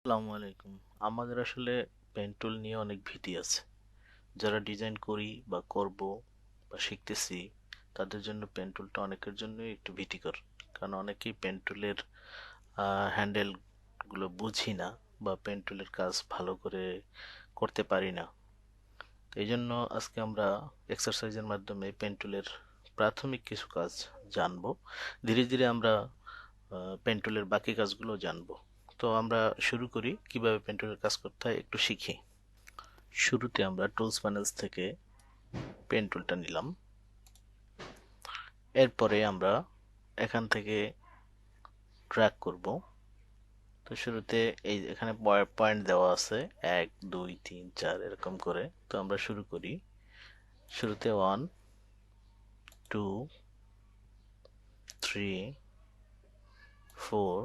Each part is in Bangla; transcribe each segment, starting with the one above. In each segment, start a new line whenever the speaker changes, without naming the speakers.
আসসালামু আলাইকুম। আমাদের আসলে পেন টুল নিয়ে অনেক ভীতি আছে। যারা ডিজাইন করি বা করব বা শিখতেছি, তাদের জন্য পেন টুলটা অনেকের জন্যই একটু ভীতিকর। কারণ অনেকেই পেন টুলের হ্যান্ডেল গুলো বুঝি না বা পেন টুলের কাজ ভালো করে করতে পারি না। তো এই জন্য আজকে আমরা এক্সারসাইজের মাধ্যমে পেন টুলের প্রাথমিক কিছু কাজ জানবো। ধীরে ধীরে আমরা পেন টুলের বাকি কাজগুলো জানবো। তো আমরা শুরু করি, কিভাবে পেন টুলের কাজ করতে হয় একটু শিখি। শুরুতে আমরা টুলস প্যানেলস থেকে পেন টুলটা নিলাম। এরপরে আমরা এখান থেকে ড্র্যাগ করব। তো শুরুতে এই এখানে পয়েন্ট দেওয়া আছে 1 2 3 4 এরকম করে। তো আমরা শুরু করি। শুরুতে 1 2 3 4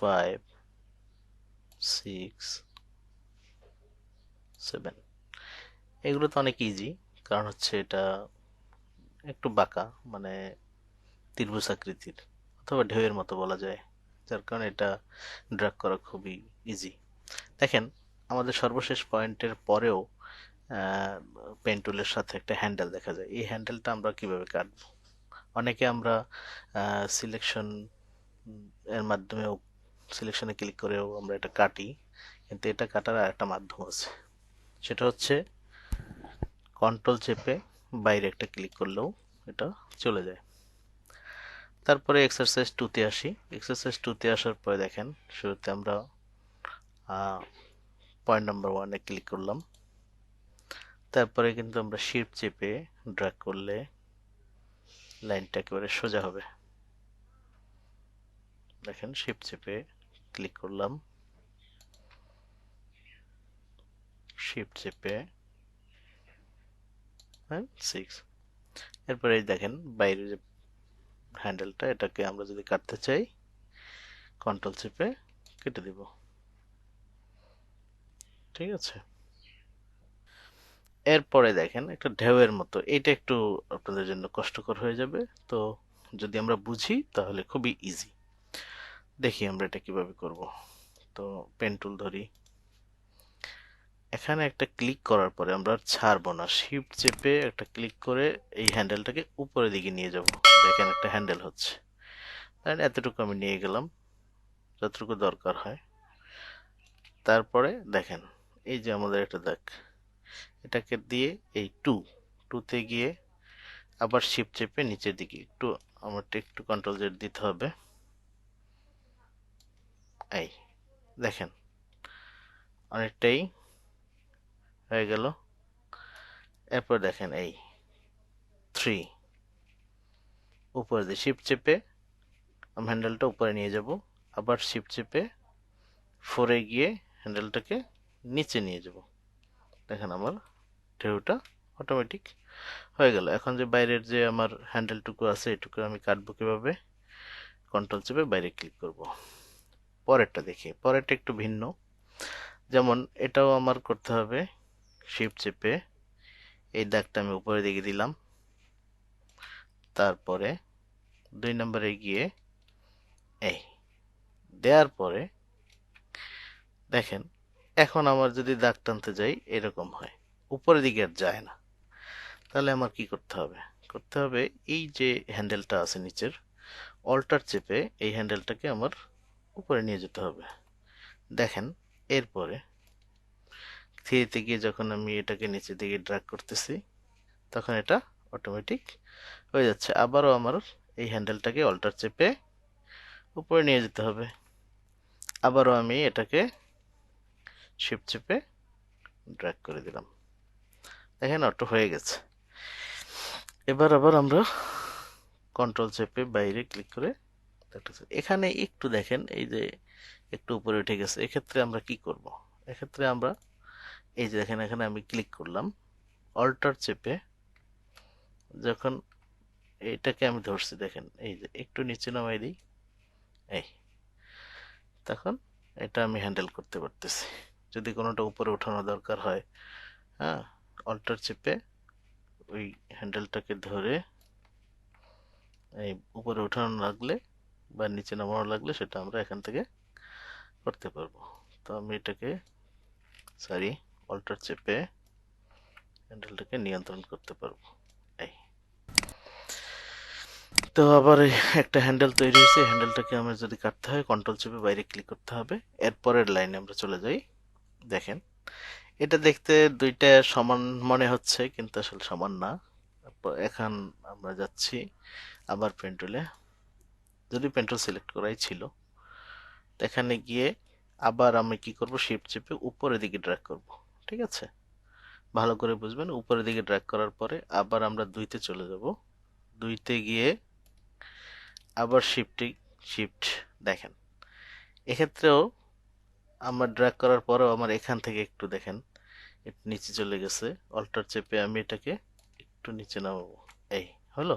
5 6 7। এগুলো তো অনেক ইজি, কারণ হচ্ছে এটা একটু বাঁকা, মানে ত্রিভুজ আকৃতির অথবা ঢেউয়ের মতো বলা যায়, যার কারণে এটা ড্র্যাগ করা খুবই ইজি। দেখেন, আমাদের সর্বশেষ পয়েন্টের পরেও পেন টুলের সাথে একটা হ্যান্ডেল দেখা যায়। এই হ্যান্ডেলটা আমরা কিভাবে কাটবো? অনেকে আমরা সিলেকশন এর মাধ্যমেও, সিলেকশনে ক্লিক করেও আমরা এটা কাটি, কিন্তু এটা কাটার আর একটা মাধ্যম আছে। সেটা হচ্ছে কন্ট্রোল চেপে বাইরে একটা ক্লিক করলেও এটা চলে যায়। তারপরে এক্সারসাইজ 2 তে আসি। এক্সারসাইজ 2 তে আসার পরে দেখেন, শুরুতে আমরা পয়েন্ট নাম্বার 1 এ ক্লিক করলাম। তারপরে কিন্তু আমরা শিফট চেপে ড্র্যাগ করলে লাইনটা একেবারে সোজা হবে। দেখেন, শিফট চেপে ক্লিক করলাম, শিফট চেপে 6। এরপরে এই দেখেন বাইরে যে হ্যান্ডেলটা, এটাকে আমরা যদি কাটতে চাই কন্ট্রোল চেপে কেটে দিব। ঠিক আছে। এরপরে দেখেন একটা ঢেউয়ের মতো, এটা একটু আপনাদের জন্য কষ্টকর হয়ে যাবে। তো যদি আমরা বুঝি তাহলে খুবই ইজি। দেখি আমরা এটা কিভাবে করব। তো পেন টুল ধরি। এখানে একটা ক্লিক করার পরে আমরা আর ছাড়বো না, শিফট চেপে একটা ক্লিক করে এই হ্যান্ডেলটাকে উপরের দিকে নিয়ে যাব। দেখেন একটা হ্যান্ডেল হচ্ছে। এতটুকু আমি নিয়ে গেলাম, যতটুকু দরকার হয়। তারপরে দেখেন, এই যে আমাদের একটা দাগ, এটাকে দিয়ে এই টুতে গিয়ে আবার শিফট চেপে নিচের দিকে একটু, আমারটা একটু কন্ট্রোল জেড দিতে হবে। এই দেখেন, অনেকটাই হয়ে গেল। এরপর দেখেন এই 3, উপরে দিয়ে শিফট চেপে আমি হ্যান্ডেলটা উপরে নিয়ে যাব। আবার শিফট চেপে 4 এ গিয়ে হ্যান্ডেলটাকে নিচে নিয়ে যাব। দেখেন আমার ঢেউটা অটোমেটিক হয়ে গেল। এখন যে বাইরের যে আমার হ্যান্ডেলটুকু আছে, এটুকু আমি কাটবো কিভাবে? কন্ট্রোল চেপে বাইরে ক্লিক করব। পরেরটা দেখি, পরেরটা একটু ভিন্ন। যেমন এটাও আমার করতে হবে, শিফট চেপে এই দাগটা আমি উপরে দিকে দিলাম। তারপরে 2 নম্বরে গিয়ে এই দেওয়ার পরে দেখেন, এখন আমার যদি দাগ টানতে যাই এরকম হয়, উপরের দিকে আর যায় না। তাহলে আমার কি করতে হবে? করতে হবে এই যে হ্যান্ডেলটা আছে নিচের, অল্টার চেপে এই হ্যান্ডেলটাকে আমার উপরে নিয়ে যেতে হবে। দেখেন, এরপরে থ্রিতে গিয়ে যখন আমি এটাকে নিচের দিকে ড্র্যাগ করতেছি, তখন এটা অটোমেটিক হয়ে যাচ্ছে। আবারও আমার এই হ্যান্ডেলটাকে অল্টার চেপে উপরে নিয়ে যেতে হবে। আবারও আমি এটাকে শিফট চেপে ড্র্যাগ করে দিলাম। দেখেন, অটো হয়ে গেছে। এবার আবার আমরা কন্ট্রোল চেপে বাইরে ক্লিক করে এখানে একটু দেখেন, এই যে একটু উপরে উঠে গেছে। এক্ষেত্রে আমরা কি করব? এক্ষেত্রে আমরা এই যে দেখেন, এখানে আমি ক্লিক করলাম, অল্টার চেপে যখন এটাকে আমি ধরছি, দেখেন এই যে একটু নিচে নামাই দিই, এই তখন এটা আমি হ্যান্ডেল করতে পারতেছি। যদি কোনোটা উপরে উঠানো দরকার হয়, হ্যাঁ, অল্টার চেপে ওই হ্যান্ডেলটাকে ধরে এই উপরে উঠানো লাগলে বা নিচে নামানো লাগলে সেটা আমরা এখান থেকে করতে পারবো। তো আমি এটাকে সরি অল্টার চেপে হ্যান্ডেলটাকে নিয়ন্ত্রণ করতে পারবো। এই তো আবার একটা হ্যান্ডেল তৈরি হয়েছে, হ্যান্ডেলটাকে আমার যদি কাটতে হয় কন্ট্রোল চেপে বাইরে ক্লিক করতে হবে। এরপরের লাইনে আমরা চলে যাই। দেখেন এটা দেখতে দুইটা সমান মনে হচ্ছে, কিন্তু আসলে সমান না। এখন আমরা যাচ্ছি আবার পেন টুলে, যদি পেন টুল সিলেক্ট করাই ছিল। এখানে গিয়ে আবার আমি কি করব, শিফট চেপে উপরের দিকে ড্র্যাগ করব। ঠিক আছে, ভালো করে বুঝবেন। উপরের দিকে ড্র্যাগ করার পরে আবার আমরা দুইতে চলে যাব। দুইতে গিয়ে আবার শিফট দেখেন, এক্ষেত্রেও আমার ড্র্যাগ করার পরেও আমার এখান থেকে একটু দেখেন একটু নিচে চলে গেছে। অল্টার চেপে আমি এটাকে একটু নিচে নামাবো। এই হলো।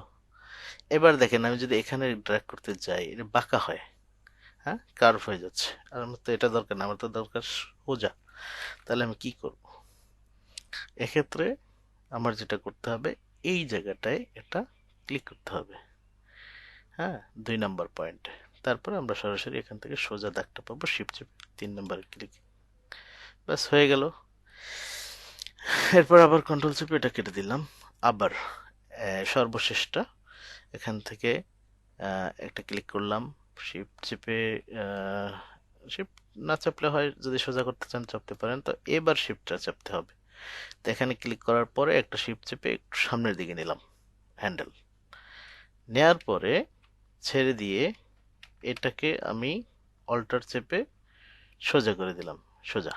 এবার দেখেন আমি যদি এখানে ড্র্যাগ করতে যাই, এটা বাঁকা হয়, হ্যাঁ, কার্ভ হয়ে যাচ্ছে। আর আমার তো এটা দরকার না, আমার তো দরকার সোজা। তাহলে আমি কি করব? এক্ষেত্রে আমার যেটা করতে হবে, এই জায়গাটায় এটা ক্লিক করতে হবে, হ্যাঁ, 2 নাম্বার পয়েন্টে। তারপরে আমরা সরাসরি এখান থেকে সোজা দাগটা পাবো, শিফট চেপে 3 নাম্বার ক্লিক, ব্যাস হয়ে গেল। এরপর আবার কন্ট্রোল চেপে এটা কেটে দিলাম। আবার সর্বশেষটা এখান থেকে একটা ক্লিক করলাম, শিফট চেপে শিফট না চাপলে হয়, যদি সোজা করতে চান চাপতে পারেন। তো এবার শিফটটা চাপতে হবে। তো এখানে ক্লিক করার পরে একটা শিফট চেপে একটু সামনের দিকে নিলাম হ্যান্ডেল, নেয়ার পরে ছেড়ে দিয়ে এটাকে আমি অল্টার চেপে সোজা করে দিলাম। সোজা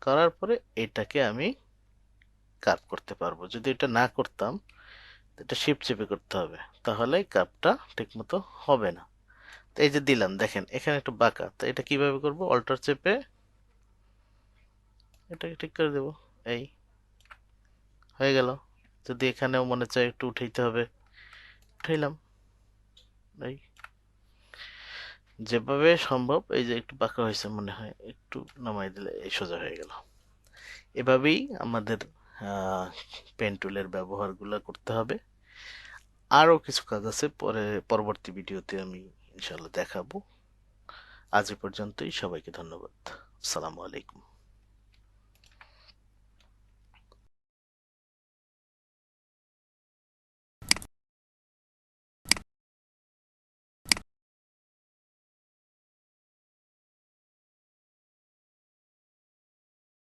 করার পরে এটাকে আমি কার্ভ করতে পারবো। যদি এটা না করতাম, এটা শিফট চেপে করতে হবে, তাহলে কার্ভটা ঠিক মতো হবে না। তো এই যে দিলাম, দেখেন এখানে একটু বাঁকা। তো এটা কিভাবে করব, অল্টার চেপে এটাকে ঠিক করে দেব। এই হয়ে গেল। যদি এখানেও মনে চায় একটু উঠাইতে হবে, উঠাইলাম। এই যেভাবে সম্ভব, এই যে একটু বাঁকা হয়েছে মনে হয়, একটু নামাই দিলে এই সোজা হয়ে গেল। এভাবেই আমাদের পেন টুলের ব্যবহারগুলো করতে হবে। আরও কিছু কাজ আছে, পরবর্তী ভিডিওতে আমি ইনশাল্লাহ দেখাবো। আজ এ পর্যন্তই, সবাইকে ধন্যবাদ। আসসালামু আলাইকুম।